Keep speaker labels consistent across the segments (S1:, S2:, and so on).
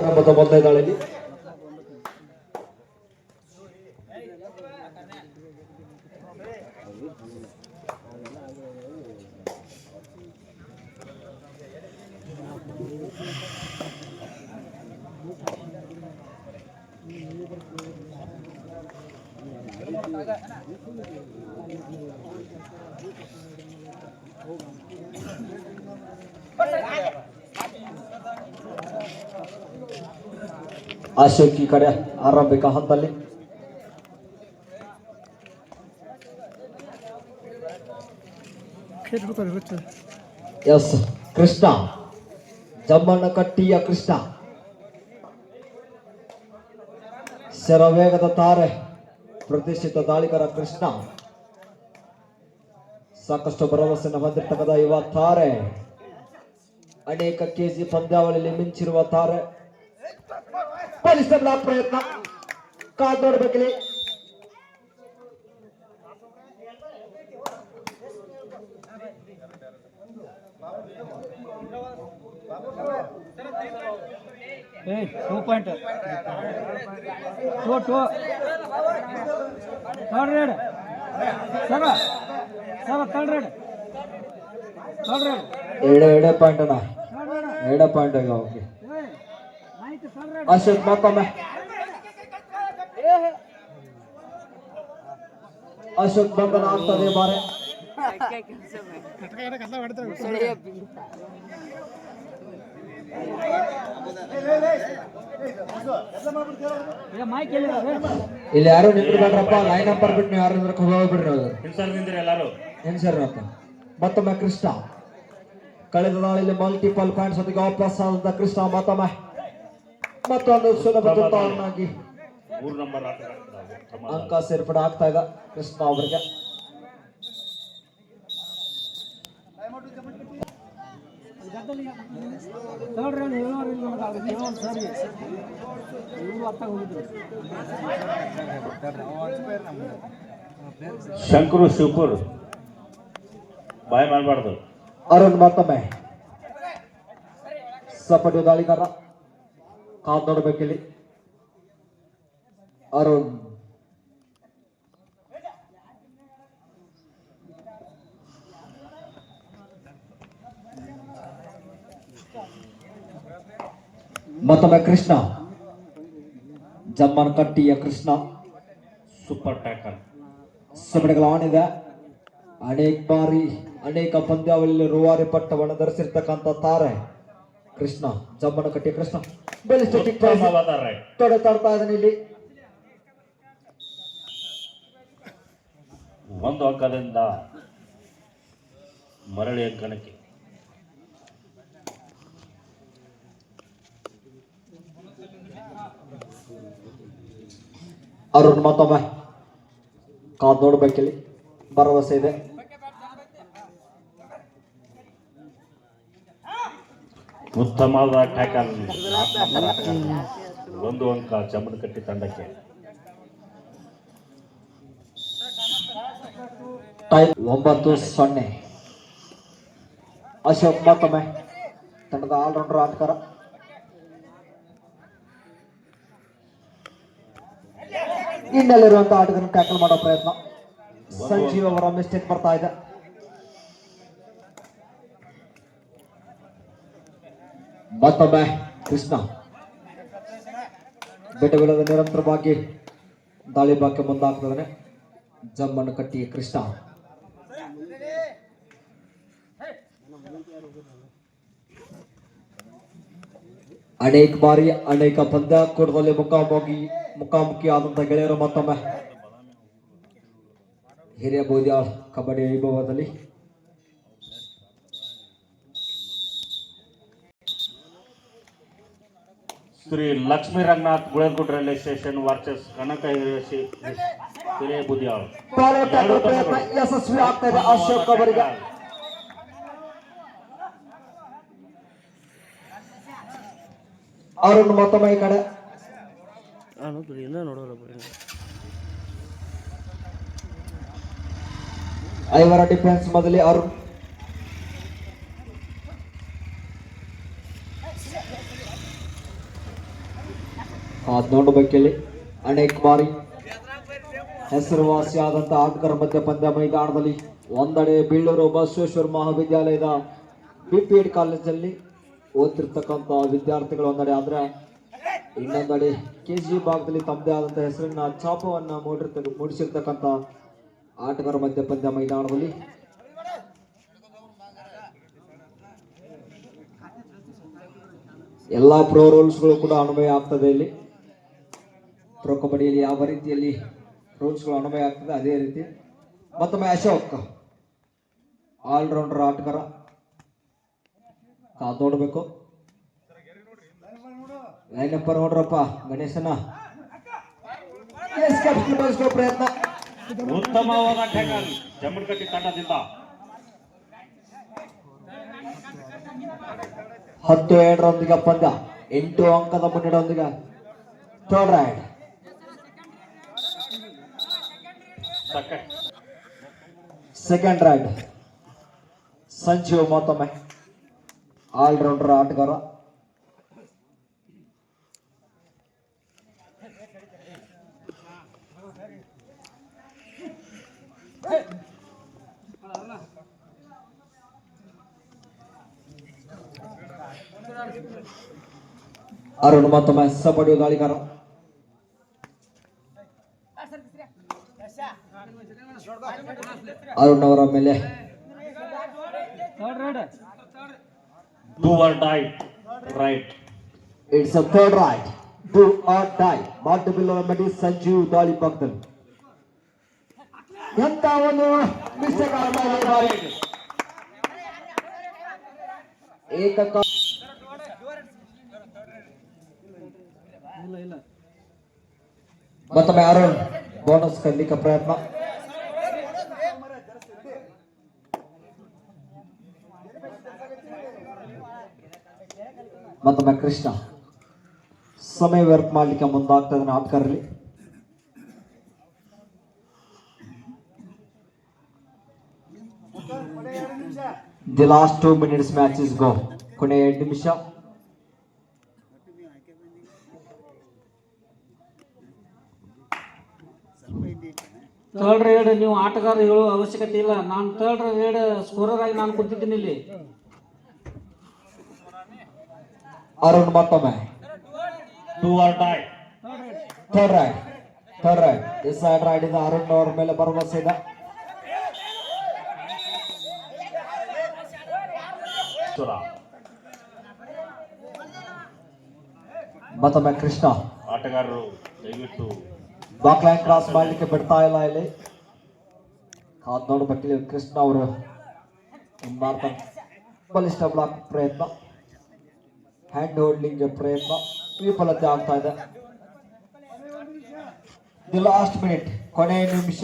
S1: ಮೊದಲನೇ ದಾಳಿಯಲ್ಲಿ ಅಶೋಕ್ ಈ ಕಡೆ ಆರಂಭಿಕ ಹಂತದಲ್ಲಿ ಎಸ್ ಕೃಷ್ಣ ಜಮ್ಮಣ್ಣಕಟ್ಟಿಯ ಕೃಷ್ಣ ಶರವೇಗದ ತಾರೆ ಪ್ರತಿಷ್ಠಿತ ದಾಳಿಗರ ಕೃಷ್ಣ ಸಾಕಷ್ಟು ಭರವಸೆಯನ್ನು ಹೊಂದಿರತಕ್ಕಂಥ ಯುವ ತಾರೆ ಅನೇಕ ಕೆಜಿ ಪಂದ್ಯಾವಳಿಯಲ್ಲಿ ಮಿಂಚಿರುವ ತಾರೆ ಬಲಿಷ್ಠ ಪ್ರಯತ್ನ ಕಾದ್ ನೋಡ್ಬೇಕಲ್ಲಿ ಎರಡೇ ಪಾಯಿಂಟ್ ಅಣ್ಣ ಎರಡೇ ಪಾಯಿಂಟ್ ಆಗ ಓಕೆ ಅಶೋಕ್ ಮತ್ತೊಮ್ಮೆ ಅಶೋಕ್ ಬಂಧನ ಆಗ್ತದೆ ಬಾರೆ ಇಲ್ಲಿ ಯಾರು ನಿಂತ್ಬಿಡ್ರಪ್ಪ ಲೈನ್ ನಂಬರ್ ಬಿಟ್ಟು ನೀವು ಯಾರು ಹೋಗ್ಬಿಡ್ರಿ ಮತ್ತೊಮ್ಮೆ ಕೃಷ್ಣ ಕಳೆದ ದಾಳಿಯಲ್ಲಿ ಮಲ್ಟಿಪಲ್ ಪಾಯಿಂಟ್ಸ್ ಒಟ್ಟಿಗೆ ವಾಪಸ್ ಆದಂತ ಕೃಷ್ಣ ಮತ್ತೊಮ್ಮೆ ಮತ್ತೊಂದು ಸುಲಭ ತುತ್ತಾಗಿ ಅಂಕ ಸೇರ್ಪಡೆ ಆಗ್ತಾ ಇದೆ ಕೃಷ್ಣ ಅವರಿಗೆ
S2: ಶಂಕರು ಶಿವಪುರ್ ಬಾಯ್ ಮಾಡಬಾರ್ದು
S1: ಅರುಣ್ ಮತ್ತೊಮ್ಮೆ ಸಪಟು ದಾಳಿಗಾರ ಕಾದ್ ನೋಡ್ಬೇಕಿಲ್ಲಿ ಅರುಣ್ ಮತ್ತೊಮ್ಮೆ ಕೃಷ್ಣ ಜಮ್ಮನಕಟ್ಟಿಯ ಕೃಷ್ಣ
S2: ಸೂಪರ್ ಟ್ಯಾಕಲ್
S1: ಸಪಟಗಳ ಆಣಿದೆ ಅನೇಕ ಬಾರಿ ಅನೇಕ ಪಂದ್ಯಾವಳಿಯಲ್ಲಿ ರೂವಾರಿ ಪಟ್ಟವನ್ನು ಧರಿಸಿರ್ತಕ್ಕಂಥ ತಾರೆ ಕೃಷ್ಣ ಜಮ್ಮನಕಟ್ಟಿಯ ಕೃಷ್ಣ ತೊಡೆ ತಡ್ತಾ ಇದ್ದಾನೆ ಇಲ್ಲಿ
S2: ಒಂದು ಅಂಕದಿಂದ ಮರಳಿ ಅಂಕಣಕ್ಕೆ
S1: ಅರುಣ್ ಮತ್ತೊಮ್ಮೆ ಕಾದ್ ನೋಡ್ಬೇಕಿಲ್ಲಿ ಭರವಸೆ ಇದೆ
S2: ಉತ್ತಮವಾದ ಟ್ಯಾಕಲ್ ಒಂದು ಅಂಕ ಜಮ್ಮನಕಟ್ಟಿ ತಂಡಕ್ಕೆ
S1: 9-0 ಅಶೋಕ್ ಮತ್ತೊಮ್ಮೆ ತಂಡದ ಆಲ್ರೌಂಡರ್ ಆಟಗಾರ ಇನ್ನಲ್ಲಿರುವಂತಹ ಆಟಗಾರನ್ನು ಟ್ಯಾಕಲ್ ಮಾಡೋ ಪ್ರಯತ್ನ ಸಂಜೀವ್ ಅವರ ಮಿಸ್ಟೇಕ್ ಬರ್ತಾ ಇದೆ ಮತ್ತೊಮ್ಮೆ ಕೃಷ್ಣ ಬೆಟ್ಟವಿಲ್ಲದ ನಿರಂತರವಾಗಿ ದಾಳಿ ಬಾಕ್ಕೆ ಮುಂದಾಗ್ತದಾನೆ ಜಮ್ಮನಕಟ್ಟಿ ಕೃಷ್ಣ ಅನೇಕ ಬಾರಿ ಅನೇಕ ಪಂದ್ಯಾಕೂಟದಲ್ಲಿ ಮುಖಾಮುಖಿ ಆದಂತಹ ಗೆಳೆಯರು ಮತ್ತೊಮ್ಮೆ ಹಿರಿಯ ಬೋದ್ಯಾಳ್ ಕಬಡ್ಡಿ ವೈಭವದಲ್ಲಿ
S2: ಶ್ರೀ ಲಕ್ಷ್ಮೀ ರಂಗನಾಥ್ ಗುಳೇಕೋಟೆ ರೈಲ್ವೆ ಸ್ಟೇಷನ್ ವರ್ಚಸ್ ಕನಕ ಹಿರಿಯ ಬುದಿಯಾಳ್
S1: ಯಶಸ್ವಿ ಆಗ್ತಾ ಇದೆ ಅಶೋಕ್ ಅವರಿಗೆ ಅರುಣ್ ಮತ್ತೊಮ್ಮೆ ಈ ಕಡೆ ಐವರ ಡಿಫೆನ್ಸ್ ಮೊದಲೇ ಅರುಣ್ ಅದು ನೋಡಬೇಕಿಲ್ಲಿ ಅನೇಕ ಬಾರಿ ಹೆಸರುವಾಸಿಯಾದಂಥ ಆಟಗಾರ ಮಧ್ಯ ಪಂದ್ಯ ಮೈದಾನದಲ್ಲಿ ಒಂದೆಡೆ ಬೀಳೂರು ಬಸವೇಶ್ವರ ಮಹಾವಿದ್ಯಾಲಯದ BPEd ಕಾಲೇಜಲ್ಲಿ ಓದ್ತಿರ್ತಕ್ಕಂಥ ವಿದ್ಯಾರ್ಥಿಗಳು ಒಂದೆಡೆ ಆದರೆ ಇನ್ನೊಂದೆಡೆ KG ಭಾಗದಲ್ಲಿ ತಮ್ಮದೇ ಆದಂಥ ಹೆಸರಿನ ಛಾಪವನ್ನು ಮೂಡಿಸಿರ್ತಕ್ಕಂಥ ಆಟಗಾರ ಮಧ್ಯ ಪಂದ್ಯ ಮೈದಾನದಲ್ಲಿ ಎಲ್ಲ ಪ್ರೋ ರೂಲ್ಸ್ಗಳು ಕೂಡ ಅನ್ವಯ ಆಗ್ತದೆ. ಇಲ್ಲಿ ಪ್ರೋ ಕಬಡ್ಡಿಯಲ್ಲಿ ಯಾವ ರೀತಿಯಲ್ಲಿ ರೂಲ್ಸ್ಗಳು ಅನ್ವಯ ಆಗ್ತದೆ ಅದೇ ರೀತಿ ಮತ್ತೊಮ್ಮೆ ಅಶೋಕ್ ಆಲ್ರೌಂಡರ್ ಆಟಗಾರ ಕಾದು ನೋಡ್ಬೇಕು. ಲೈನಪ್ಪ ನೋಡ್ರಪ್ಪ ಗಣೇಶನ ಪ್ರಯತ್ನ
S2: ಉತ್ತಮವಾದ ಟ್ಯಾಕಲ್ ಜಮಖಂಡಿ ತಂಡದಿಂದ
S1: 10-7 ಪಂದ್ಯ 8 ಅಂಕದ ಮುನ್ನಡೆಯೊಂದಿಗೆ third raid second raid Sanjeev ಮತ್ತೊಮ್ಮೆ ಆಲ್ರೌಂಡರ್ ಆಟಗಾರ ಅರುಣ್ ಮತ್ತೊಮ್ಮೆ ಸಬಡಿಯು ದಾಳಿಗಾರ ಅರುಣ್ ಅವರ ಮೇಲೆ
S2: do or die raid.
S1: It's a third raid do or die ಬಾಟ್ ಬಿಲ್ಲೋ ಮಡಿ ಸಂಜೀವ್ ದಾಳಿ ಪಕ್ಕದಲ್ಲಿ ಎಂತ ಒಂದು ಮಿಸ್ಟೇಕ್ ಆಗ್ತಾ ಇದೆ. ಏಕಕ ಮತ್ತೊಮ್ಮೆ ಅರುಣ್ ಬೋನಸ್ ಕಲಿಕ ಪ್ರಯತ್ನ ಮತ್ತೊಮ್ಮೆ ಕೃಷ್ಣ ಸಮಯ ವ್ಯರ್ಥ ಮಾಡ್ಲಿಕ್ಕೆ ಮುಂದಾಗ್ತಾ ಇದ್ದಾನೆ ಆಟಗಾರರಲ್ಲಿ. The last 2 minutes match is go. ಕೊನೆಯ 2 ನಿಮಿಷ.
S3: ಥರ್ಡ್ ರೇಡ್ ನೀವು ಆಟಗಾರ ಹೇಳುವ ಅವಶ್ಯಕತೆ ಇಲ್ಲ. ನಾನು ಥರ್ಡ್ ರೇಡ್ ಸ್ಕೋರರ್ ಆಗಿ ನಾನು ಕುಂತಿದ್ದೀನಿ ಇಲ್ಲಿ.
S1: ಅರುಣ್ ಮತ್ತೊಮ್ಮೆ
S2: do or dye
S1: third ride ಈ ಸೈಡ್ ರೈಡ್ ಇಂದ ಅರುಣ್ ಅವರ ಮೇಲೆ ಭರವಸೆ ಇದೆ. ಮತ್ತೊಮ್ಮೆ ಕೃಷ್ಣ
S2: ಆಟಗಾರರು ದಯವಿಟ್ಟು
S1: ಬ್ಲಾಕ್ ಲೈನ್ ಕ್ರಾಸ್ ಮಾಡಲಿಕ್ಕೆ ಬಿಡ್ತಾ ಇಲ್ಲ. ಇಲ್ಲಿ ಕಾದ್ ನೋಡ್ಬೇಕಿಲ್ಲಿ ಕೃಷ್ಣ ಅವರು ಮಾಡ್ತಾರೆ. ಬಲಿಷ್ಠ ಬ್ಲಾಕ್ ಪ್ರಯತ್ನ, ಹ್ಯಾಂಡ್ ಹೋಲ್ಡಿಂಗ್ ಪ್ರಯತ್ನ ವಿಫಲತೆ ಆಗ್ತಾ ಇದೆ. ದಿ ಲಾಸ್ಟ್ ಮಿನಿಟ್ ಕೊನೆಯ ನಿಮಿಷ.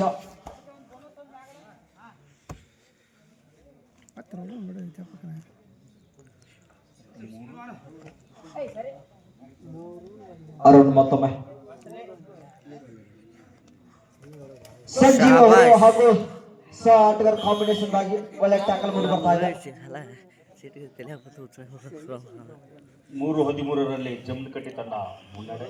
S1: ಅರುಣ್ ಮತ್ತೊಮ್ಮೆ ಸಂಜೀವ್ ಅವರು ಹಾಗೂ ಆಟಗಾರ ಕಾಂಬಿನೇಷನ್ ಆಗಿ ಒಳ್ಳೆ ಟ್ಯಾಕಲ್ ಮಾಡಿ ಬರ್ತಾ ಇದೆ.
S2: 3-13 ಜಮಖಂಡಿ ತಂಡ ಮುನ್ನಡೆ.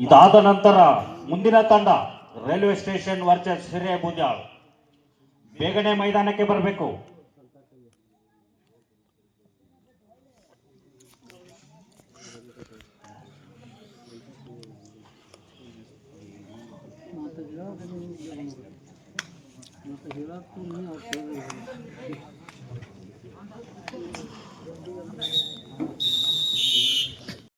S2: ಇದಾದ ನಂತರ ಮುಂದಿನ ತಂಡ ರೈಲ್ವೆ ಸ್ಟೇಷನ್ ವರ್ಸಸ್ ಹಿರೇಬೂದ್ಯಾಳ್. ಬೇಗನೆ ಮೈದಾನಕ್ಕೆ ಬರಬೇಕು.
S3: ಮತ್ತೆ ಹೇಳಕ್ಕೆ